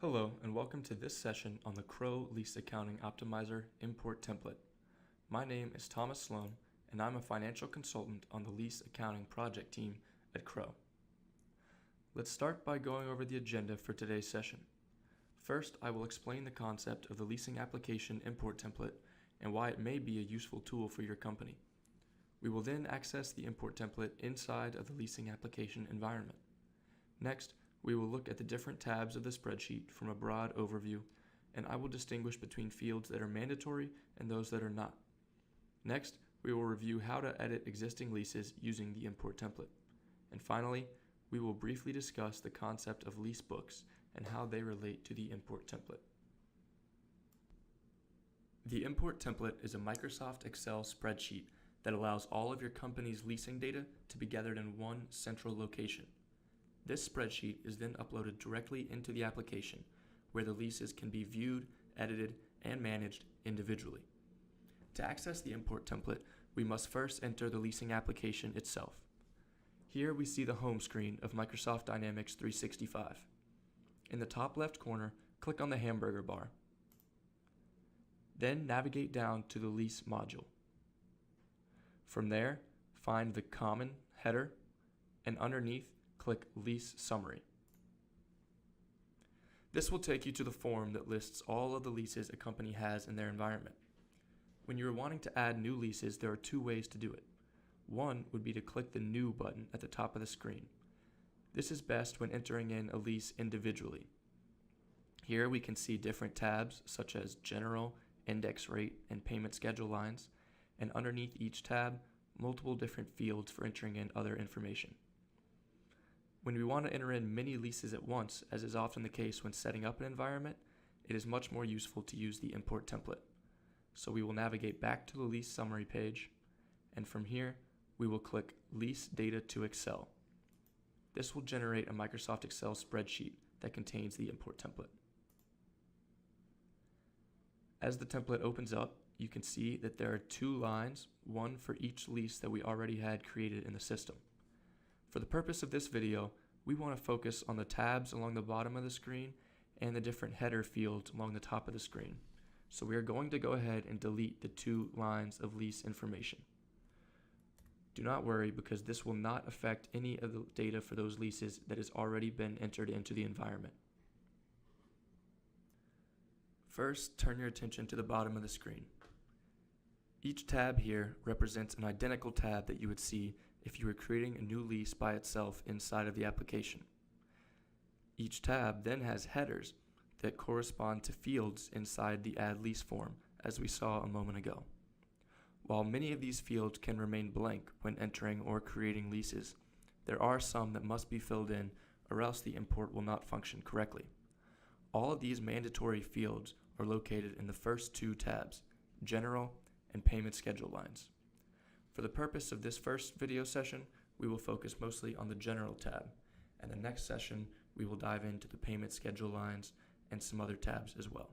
Hello, and welcome to this session on the Crowe Lease Accounting Optimizer import template. My name is Thomas Sloan, and I'm a financial consultant on the lease accounting project team at Crowe. Let's start by going over the agenda for today's session. First, I will explain the concept of the leasing application import template and why it may be a useful tool for your company. We will then access the import template inside of the leasing application environment. Next, we will look at the different tabs of the spreadsheet from a broad overview, and I will distinguish between fields that are mandatory and those that are not. Next, we will review how to edit existing leases using the import template. And finally, we will briefly discuss the concept of lease books and how they relate to the import template. The import template is a Microsoft Excel spreadsheet that allows all of your company's leasing data to be gathered in one central location. This spreadsheet is then uploaded directly into the application, where the leases can be viewed, edited, and managed individually. To access the import template, we must first enter the leasing application itself. Here we see the home screen of Microsoft Dynamics 365. In the top left corner, click on the hamburger bar. Then navigate down to the lease module. From there, find the common header, and underneath, click Lease Summary. This will take you to the form that lists all of the leases a company has in their environment. When you are wanting to add new leases, there are two ways to do it. One would be to click the New button at the top of the screen. This is best when entering in a lease individually. Here we can see different tabs such as General, Index Rate, and Payment Schedule lines, and underneath each tab, multiple different fields for entering in other information. When we want to enter in many leases at once, as is often the case when setting up an environment, it is much more useful to use the import template. So we will navigate back to the lease summary page, and from here, we will click Lease Data to Excel. This will generate a Microsoft Excel spreadsheet that contains the import template. As the template opens up, you can see that there are two lines, one for each lease that we already had created in the system. For the purpose of this video, we want to focus on the tabs along the bottom of the screen and the different header fields along the top of the screen. So we are going to go ahead and delete the two lines of lease information. Do not worry, because this will not affect any of the data for those leases that has already been entered into the environment. First, turn your attention to the bottom of the screen. Each tab here represents an identical tab that you would see if you were creating a new lease by itself inside of the application. Each tab then has headers that correspond to fields inside the Add Lease form, as we saw a moment ago. While many of these fields can remain blank when entering or creating leases, there are some that must be filled in, or else the import will not function correctly. All of these mandatory fields are located in the first two tabs, General and Payment Schedule lines. For the purpose of this first video session, we will focus mostly on the General tab, and the next session we will dive into the Payment Schedule lines and some other tabs as well.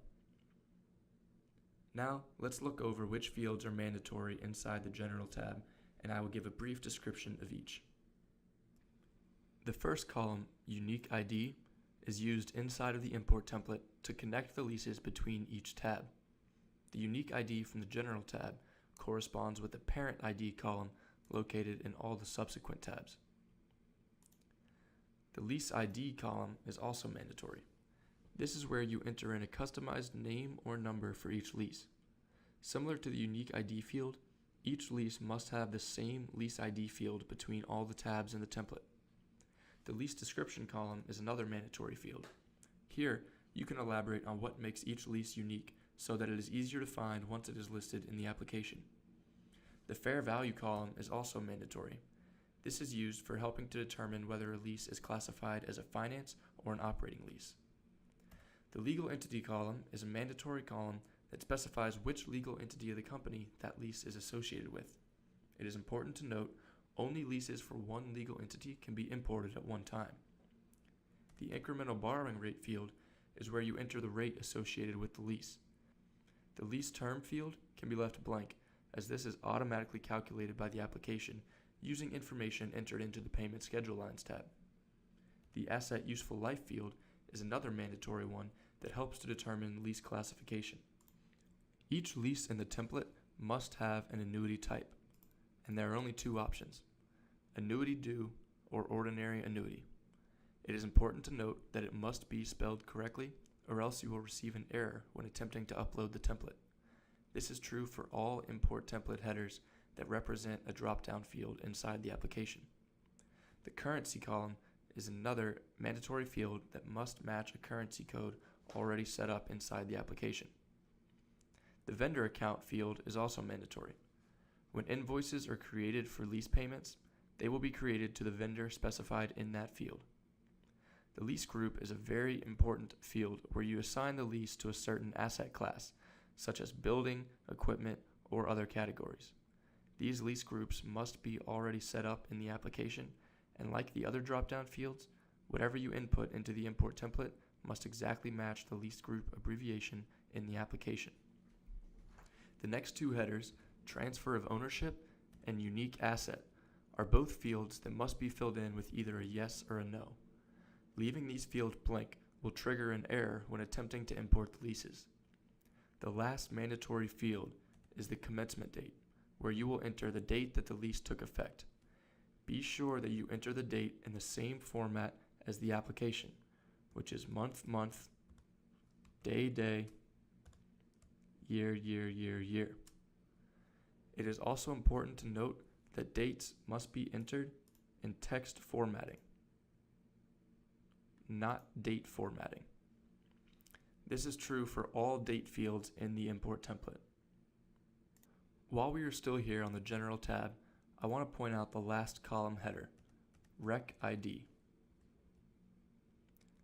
Now, let's look over which fields are mandatory inside the General tab, and I will give a brief description of each. The first column, Unique ID, is used inside of the import template to connect the leases between each tab. The Unique ID from the General tab corresponds with the Parent ID column located in all the subsequent tabs. The Lease ID column is also mandatory. This is where you enter in a customized name or number for each lease. Similar to the Unique ID field, each lease must have the same Lease ID field between all the tabs in the template. The Lease Description column is another mandatory field. Here, you can elaborate on what makes each lease unique so that it is easier to find once it is listed in the application. The Fair Value column is also mandatory. This is used for helping to determine whether a lease is classified as a finance or an operating lease. The Legal Entity column is a mandatory column that specifies which legal entity of the company that lease is associated with. It is important to note, only leases for one legal entity can be imported at one time. The Incremental Borrowing Rate field is where you enter the rate associated with the lease. The Lease Term field can be left blank, as this is automatically calculated by the application using information entered into the Payment Schedule lines tab. The Asset Useful Life field is another mandatory one that helps to determine lease classification. Each lease in the template must have an annuity type, and there are only two options: annuity due or ordinary annuity. It is important to note that it must be spelled correctly, or else you will receive an error when attempting to upload the template. This is true for all import template headers that represent a drop-down field inside the application. The currency column is another mandatory field that must match a currency code already set up inside the application. The vendor account field is also mandatory. When invoices are created for lease payments, they will be created to the vendor specified in that field. The lease group is a very important field where you assign the lease to a certain asset class, such as building, equipment, or other categories. These lease groups must be already set up in the application, and like the other drop-down fields, whatever you input into the import template must exactly match the lease group abbreviation in the application. The next two headers, transfer of ownership and unique asset, are both fields that must be filled in with either a yes or a no. Leaving these fields blank will trigger an error when attempting to import the leases. The last mandatory field is the commencement date, where you will enter the date that the lease took effect. Be sure that you enter the date in the same format as the application, which is month, day, year. It is also important to note that dates must be entered in text formatting, not date formatting. This is true for all date fields in the import template. While we are still here on the General tab, I want to point out the last column header, Rec ID.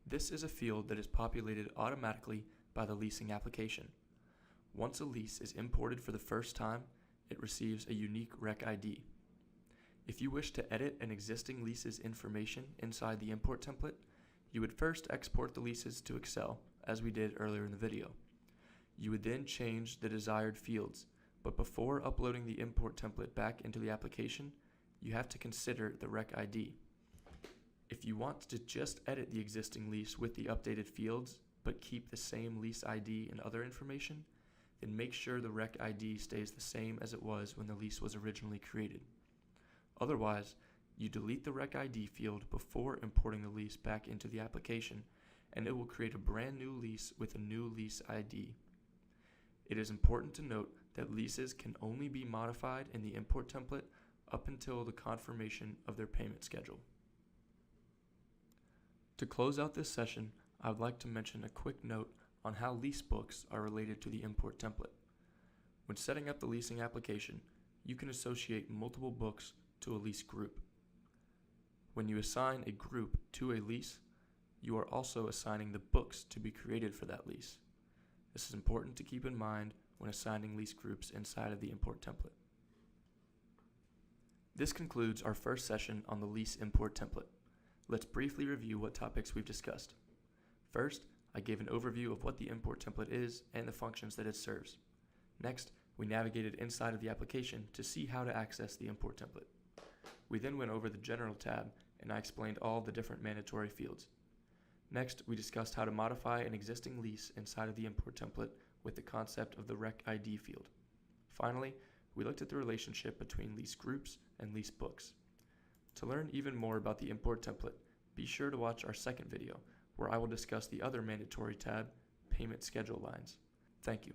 This is a field that is populated automatically by the leasing application. Once a lease is imported for the first time, it receives a unique Rec ID. If you wish to edit an existing lease's information inside the import template, you would first export the leases to Excel, as we did earlier in the video. You would then change the desired fields, but before uploading the import template back into the application, you have to consider the Rec ID. If you want to just edit the existing lease with the updated fields, but keep the same lease ID and other information, then make sure the Rec ID stays the same as it was when the lease was originally created. Otherwise, you delete the Rec ID field before importing the lease back into the application, and it will create a brand new lease with a new lease ID. It is important to note that leases can only be modified in the import template up until the confirmation of their payment schedule. To close out this session, I would like to mention a quick note on how lease books are related to the import template. When setting up the leasing application, you can associate multiple books to a lease group. When you assign a group to a lease, you are also assigning the books to be created for that lease. This is important to keep in mind when assigning lease groups inside of the import template. This concludes our first session on the lease import template. Let's briefly review what topics we've discussed. First, I gave an overview of what the import template is and the functions that it serves. Next, we navigated inside of the application to see how to access the import template. We then went over the General tab and I explained all the different mandatory fields. Next, we discussed how to modify an existing lease inside of the import template with the concept of the Rec ID field. Finally, we looked at the relationship between lease groups and lease books. To learn even more about the import template, be sure to watch our second video, where I will discuss the other mandatory tab, Payment Schedule Lines. Thank you.